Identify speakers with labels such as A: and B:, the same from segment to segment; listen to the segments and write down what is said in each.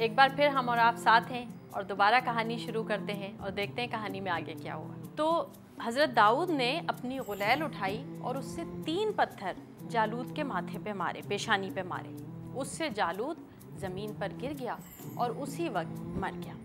A: एक बार फिर हम और आप साथ हैं और दोबारा कहानी शुरू करते हैं और देखते हैं कहानी में आगे क्या हुआ। तो हज़रत दाऊद ने अपनी गुलैल उठाई और उससे 3 पत्थर जालूत के माथे पे मारे, पेशानी पे मारे। उससे जालूत ज़मीन पर गिर गया और उसी वक्त मर गया।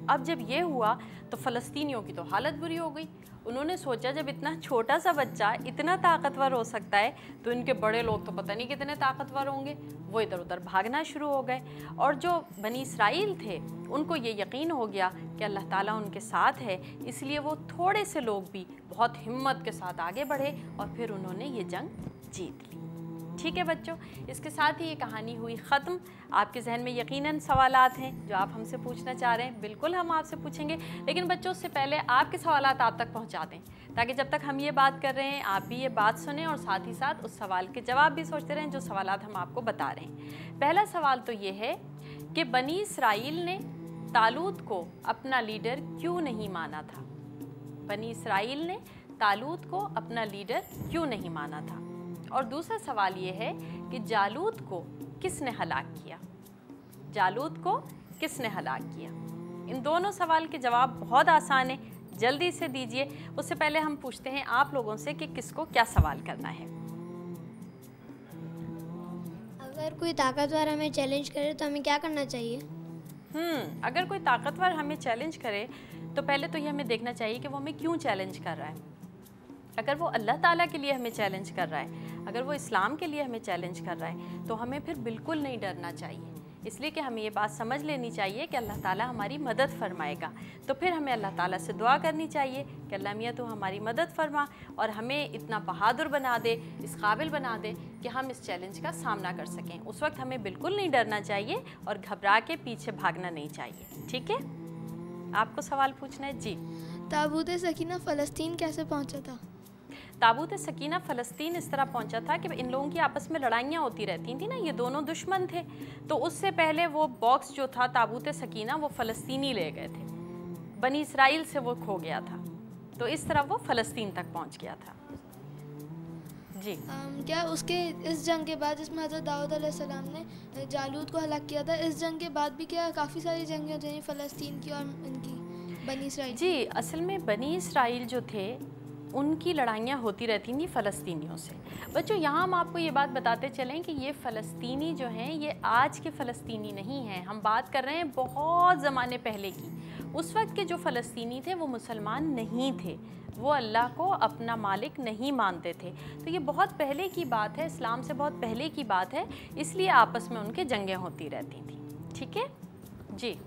A: अब जब ये हुआ तो फ़लस्तीनियों की तो हालत बुरी हो गई। उन्होंने सोचा जब इतना छोटा सा बच्चा इतना ताकतवर हो सकता है तो इनके बड़े लोग तो पता नहीं कितने ताकतवर होंगे। वो इधर उधर भागना शुरू हो गए और जो बनी इसराइल थे उनको ये यकीन हो गया कि अल्लाह ताला उनके साथ है, इसलिए वो थोड़े से लोग भी बहुत हिम्मत के साथ आगे बढ़े और फिर उन्होंने ये जंग जीत ली। ठीक है बच्चों, इसके साथ ही ये कहानी हुई ख़त्म। आपके जहन में यकीनन सवालात हैं जो आप हमसे पूछना चाह रहे हैं, बिल्कुल हम आपसे पूछेंगे, लेकिन बच्चों उससे पहले आपके सवालात आप तक पहुंचा दें ताकि जब तक हम ये बात कर रहे हैं आप भी ये बात सुनें और साथ ही साथ उस सवाल के जवाब भी सोचते रहें जो सवालात हम आपको बता रहे हैं। पहला सवाल तो ये है कि बनी इसराइल ने तालूत को अपना लीडर क्यों नहीं माना था? बनी इसराइल ने तालूत को अपना लीडर क्यों नहीं माना था? और दूसरा सवाल ये है कि जालूत को किसने हलाक किया? जालूत को किसने हलाक किया? इन दोनों सवाल के जवाब बहुत आसान है, जल्दी से दीजिए। उससे पहले हम पूछते हैं आप लोगों से कि किसको क्या सवाल करना है।
B: अगर कोई ताकतवर हमें चैलेंज करे तो हमें क्या करना चाहिए?
A: अगर कोई ताकतवर हमें चैलेंज करे तो पहले तो ये हमें देखना चाहिए कि वो हमें क्यों चैलेंज कर रहा है। अगर वो अल्लाह ताला के लिए हमें चैलेंज कर रहा है, अगर वो इस्लाम के लिए हमें चैलेंज कर रहा है तो हमें फिर बिल्कुल नहीं डरना चाहिए, इसलिए कि हमें ये बात समझ लेनी चाहिए कि अल्लाह ताला हमारी मदद फरमाएगा। तो फिर हमें अल्लाह ताला से दुआ करनी चाहिए कि अल्लाह मियाँ तू हमारी मदद फरमा और हमें इतना बहादुर बना दे, इस काबिल बना दे कि हम इस चैलेंज का सामना कर सकें। उस वक्त हमें बिल्कुल नहीं डरना चाहिए और घबरा के पीछे भागना नहीं चाहिए। ठीक है, आपको सवाल पूछना है जी।
C: ताबूत सकीना फ़लस्तीन कैसे पहुँचा था?
A: ताबूत सकीना फ़लस्तीन इस तरह पहुंचा था कि इन लोगों की आपस में लड़ाइयाँ होती रहती थी ना, ये दोनों दुश्मन थे, तो उससे पहले वो बॉक्स जो था ताबूत सकीना वो फ़लस्तीनी ले गए थे, बनी इसराइल से वो खो गया था, तो इस तरह वो फ़लस्तीन तक पहुंच गया था। जी
C: क्या उसके इस जंग के बाद जिसमें हज़रत दाऊद अलैहिस्सलाम ने जालूत को हलाक किया था, इस जंग के बाद भी क्या काफ़ी सारी जंगें होती हैं फ़लस्तीन की और इनकी बनी इसराइल?
A: जी, असल में बनी इसराइल जो थे उनकी लड़ाइयाँ होती रहती थी फ़लस्तीनियों से। बच्चों यहाँ हम आपको ये बात बताते चलें कि ये फ़लस्तीनी जो हैं ये आज के फ़लस्तीनी नहीं हैं, हम बात कर रहे हैं बहुत ज़माने पहले की। उस वक्त के जो फ़लस्तीनी थे वो मुसलमान नहीं थे, वो अल्लाह को अपना मालिक नहीं मानते थे, तो ये बहुत पहले की बात है, इस्लाम से बहुत पहले की बात है, इसलिए आपस में उनके जंगें होती रहती थी। ठीक है जी।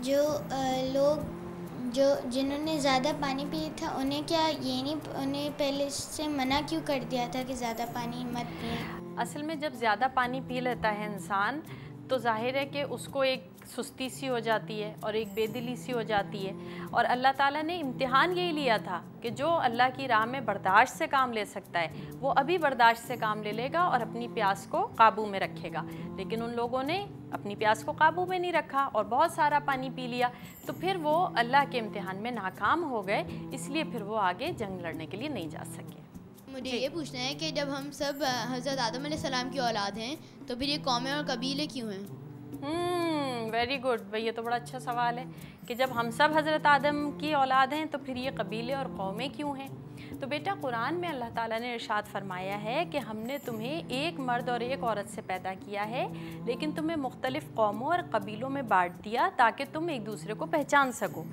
B: जो लोग जिन्होंने ज़्यादा पानी पिया था उन्हें क्या ये नहीं, उन्हें पहले से मना क्यों कर दिया था कि ज़्यादा पानी मत पिए?
A: असल में जब ज़्यादा पानी पी लेता है इंसान तो जाहिर है कि उसको एक सुस्ती सी हो जाती है और एक बेदिली सी हो जाती है, और अल्लाह ताला ने इम्तिहान यही लिया था कि जो अल्लाह की राह में बर्दाश्त से काम ले सकता है वो अभी बर्दाश्त से काम ले लेगा और अपनी प्यास को काबू में रखेगा। लेकिन उन लोगों ने अपनी प्यास को काबू में नहीं रखा और बहुत सारा पानी पी लिया, तो फिर वो अल्लाह के इम्तिहान में नाकाम हो गए, इसलिए फिर वो आगे जंग लड़ने के लिए नहीं जा सके।
D: मुझे ये पूछना है कि जब हम सब हज़रत आदम अलैहिस्सलाम की औलाद हैं तो फिर ये कौमें और कबीले क्यों हैं?
A: वेरी गुड भाई, ये तो बड़ा अच्छा सवाल है कि जब हम सब हज़रत आदम की औलाद हैं तो फिर ये कबीले और कौमें क्यों हैं? तो बेटा कुरान में अल्लाह ताला ने इरशाद फरमाया है कि हमने तुम्हें एक मर्द और एक औरत से पैदा किया है, लेकिन तुम्हें मुख्तलिफ़ कौमों और कबीलों में बांट दिया ताकि तुम एक दूसरे को पहचान सको।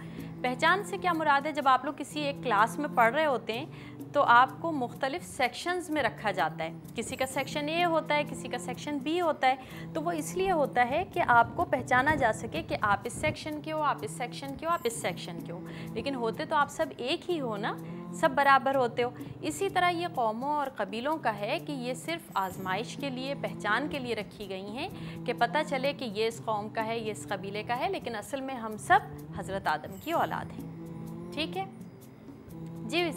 A: पहचान से क्या मुराद है? जब आप लोग किसी एक क्लास में पढ़ रहे होते हैं तो आपको मुख्तलिफ़ सेक्शंस में रखा जाता है, किसी का सेक्शन ए होता है, किसी का सेक्शन बी होता है, तो वो इसलिए होता है कि आपको पहचाना जा सके कि आप इस सेक्शन के हो, आप इस सेक्शन के हो, आप इस सेक्शन के हो, लेकिन होते तो आप सब एक ही हो ना, सब बराबर होते हो। इसी तरह ये कौमों और कबीलों का है कि ये सिर्फ आजमाइश के लिए, पहचान के लिए रखी गई हैं कि पता चले कि ये इस कौम का है, ये इस कबीले का है, लेकिन असल में हम सब हज़रत आदम की औलाद हैं। ठीक है जी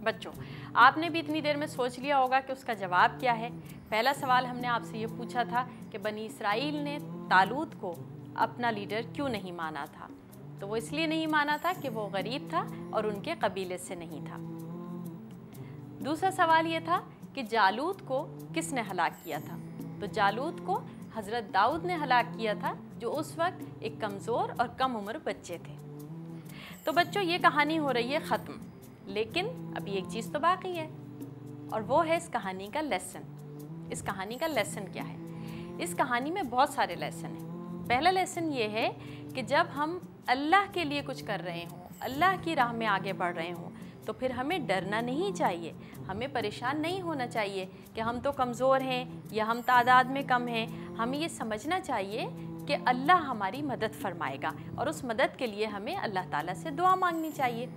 A: बच्चों, आपने भी इतनी देर में सोच लिया होगा कि उसका जवाब क्या है। पहला सवाल हमने आपसे ये पूछा था कि बनी इसराइल ने तालूत को अपना लीडर क्यों नहीं माना था, तो वो इसलिए नहीं माना था कि वो गरीब था और उनके कबीले से नहीं था। दूसरा सवाल ये था कि जालूत को किसने हलाक किया था, तो जालूत को हज़रत दाऊद ने हलाक किया था, जो उस वक्त एक कमज़ोर और कम उम्र बच्चे थे। तो बच्चों, ये कहानी हो रही है ख़त्म, लेकिन अभी एक चीज़ तो बाकी है, और वो है इस कहानी का लेसन। इस कहानी का लेसन क्या है? इस कहानी में बहुत सारे लेसन हैं। पहला लेसन ये है कि जब हम अल्लाह के लिए कुछ कर रहे हों, अल्लाह की राह में आगे बढ़ रहे हों, तो फिर हमें डरना नहीं चाहिए, हमें परेशान नहीं होना चाहिए कि हम तो कमज़ोर हैं या हम तादाद में कम हैं। हमें ये समझना चाहिए कि अल्लाह हमारी मदद फरमाएगा, और उस मदद के लिए हमें अल्लाह ताला से दुआ मांगनी चाहिए।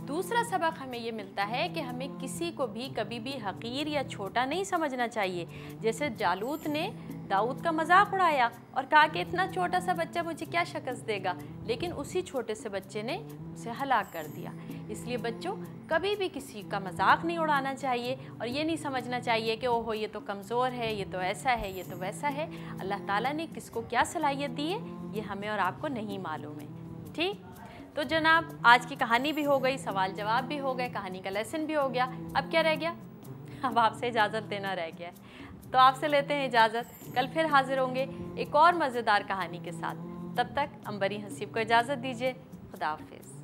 A: दूसरा सबक हमें ये मिलता है कि हमें किसी को भी कभी भी हकीर या छोटा नहीं समझना चाहिए। जैसे जालूत ने दाऊद का मजाक उड़ाया और कहा कि इतना छोटा सा बच्चा मुझे क्या शिकस्त देगा, लेकिन उसी छोटे से बच्चे ने उसे हलाक कर दिया। इसलिए बच्चों, कभी भी किसी का मजाक नहीं उड़ाना चाहिए और ये नहीं समझना चाहिए कि ओहो ये तो कमज़ोर है, ये तो ऐसा है, ये तो वैसा है। अल्लाह ताला ने किसको क्या सलाहियत दी है, ये हमें और आपको नहीं मालूम है। ठीक, तो जनाब, आज की कहानी भी हो गई, सवाल जवाब भी हो गए, कहानी का लेसन भी हो गया। अब क्या रह गया? अब आपसे इजाज़त देना रह गया है। तो आपसे लेते हैं इजाज़त, कल फिर हाजिर होंगे एक और मज़ेदार कहानी के साथ। तब तक अंबरी हसीब को इजाज़त दीजिए। खुदा हाफिज़।